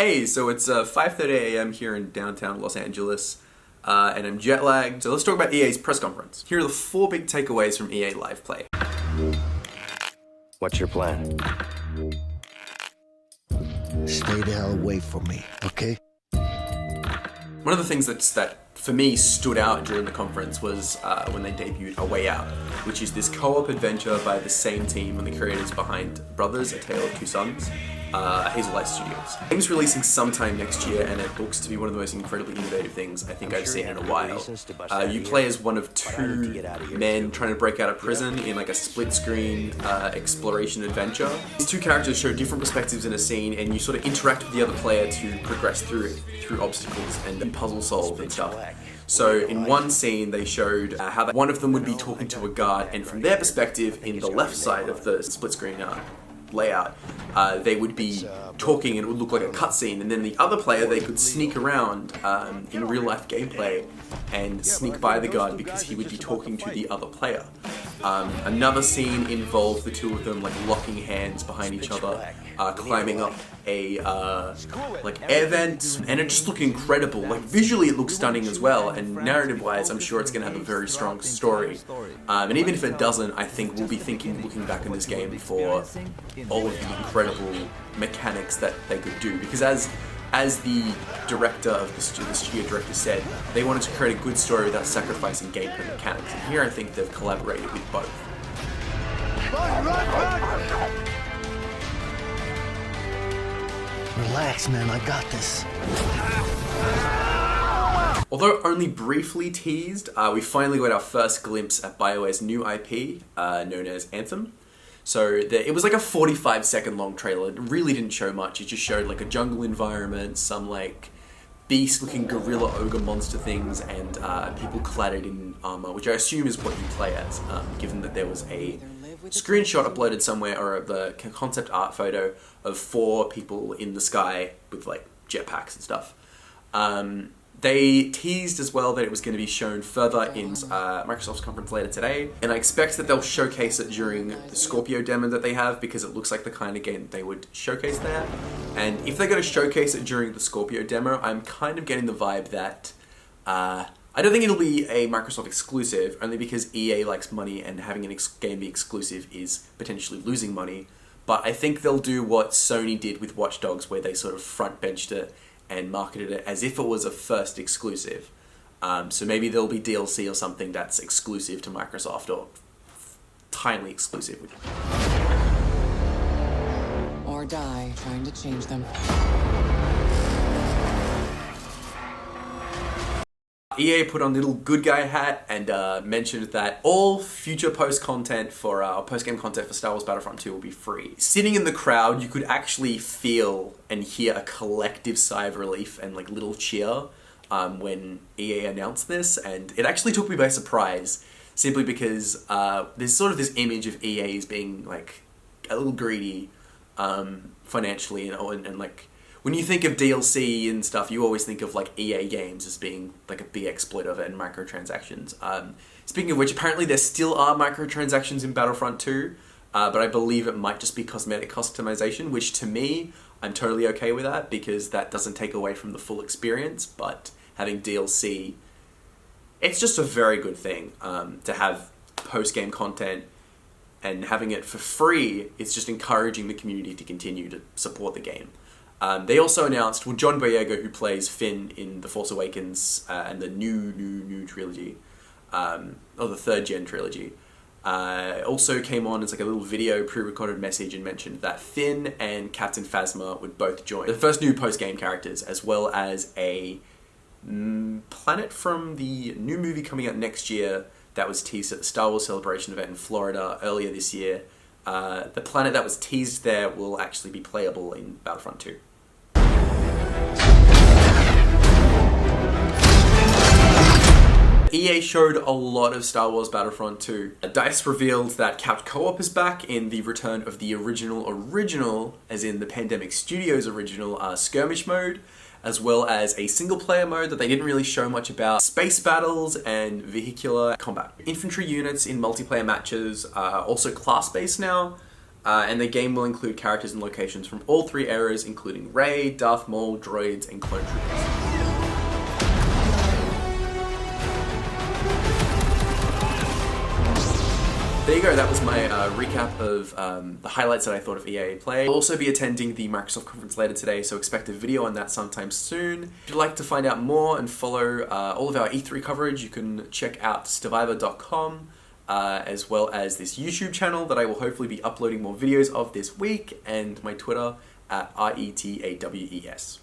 Hey, so it's 5:30 a.m. here in downtown Los Angeles, and I'm jet lagged. So let's talk about EA's press conference. Here are the 4 big takeaways from EA Live Play. What's your plan? Stay the hell away from me, okay? One of the things that for me stood out during the conference was when they debuted A Way Out, which is this co-op adventure by the same team and the creators behind Brothers: A Tale of Two Sons, Hazelight Studios. The game's releasing sometime next year, and it looks to be one of the most incredibly innovative things I think I've seen in a while. You play as one of 2 men trying to break out of prison in like a split-screen exploration adventure. These 2 characters show different perspectives in a scene, and you sort of interact with the other player to progress through obstacles and puzzle solve and stuff. So in one scene they showed how one of them would be talking to a guard, and from their perspective in the left side of the split-screen layout, they would be talking and it would look like a cutscene, and then the other player, they could sneak around in real life gameplay and sneak by the guard because he would be talking to the other player. Another scene involved the 2 of them like locking hands behind each other, climbing up a like air vent, and it just looked incredible. Like visually it looks stunning as well, and narrative wise I'm sure it's going to have a very strong story, and even if it doesn't, I think we'll be looking back in this game for all of the incredible mechanics that they could do, because as the director of the studio director said, they wanted to create a good story without sacrificing gameplay mechanics, and here I think they've collaborated with both. Relax, man, I got this. Although only briefly teased, we finally got our first glimpse at BioWare's new IP, known as Anthem. So it was like a 45-second long trailer. It really didn't show much. It just showed like a jungle environment, some like beast-looking gorilla ogre monster things, and people cladded in armor, which I assume is what you play as, given that there was a screenshot uploaded somewhere, or the concept art photo of 4 people in the sky with like jetpacks and stuff. They teased as well that it was going to be shown further in Microsoft's conference later today, and I expect that they'll showcase it during the Scorpio demo that they have, because it looks like the kind of game they would showcase there. And if they're going to showcase it during the Scorpio demo, I'm kind of getting the vibe that I don't think it'll be a Microsoft exclusive, only because EA likes money and having a game be exclusive is potentially losing money. But I think they'll do what Sony did with Watch Dogs, where they sort of front-benched it and marketed it as if it was a first exclusive. So maybe there'll be DLC or something that's exclusive to Microsoft, or timely exclusive. Or die trying to change them. EA put on little good guy hat and mentioned that all future post-game content for Star Wars Battlefront 2 will be free. Sitting in the crowd, you could actually feel and hear a collective sigh of relief and like little cheer when EA announced this, and it actually took me by surprise, simply because there's sort of this image of EA as being like a little greedy financially, and like, when you think of DLC and stuff, you always think of like EA games as being like a big exploiter and microtransactions. Speaking of which, apparently there still are microtransactions in Battlefront 2, but I believe it might just be cosmetic customization, which to me, I'm totally okay with that, because that doesn't take away from the full experience. But having DLC, it's just a very good thing to have post-game content, and having it for free, it's just encouraging the community to continue to support the game. They also announced, well, John Boyega, who plays Finn in The Force Awakens and the new trilogy, or the 3rd gen trilogy, also came on as like a little video pre-recorded message and mentioned that Finn and Captain Phasma would both join the first new post-game characters, as well as a planet from the new movie coming out next year that was teased at the Star Wars Celebration event in Florida earlier this year. The planet that was teased there will actually be playable in Battlefront 2. EA showed a lot of Star Wars Battlefront 2. DICE revealed that Couch Co-op is back in the return of the original, as in the Pandemic Studios original, skirmish mode, as well as a single-player mode that they didn't really show much about, space battles, and vehicular combat. Infantry units in multiplayer matches are also class-based now, And the game will include characters and locations from all 3 eras, including Rey, Darth Maul, droids, and clone troopers. There you go, that was my recap of the highlights that I thought of EA Play. I'll also be attending the Microsoft conference later today, so expect a video on that sometime soon. If you'd like to find out more and follow all of our E3 coverage, you can check out Stevivor.com, as well as this YouTube channel that I will hopefully be uploading more videos of this week, and my Twitter at RETAWES.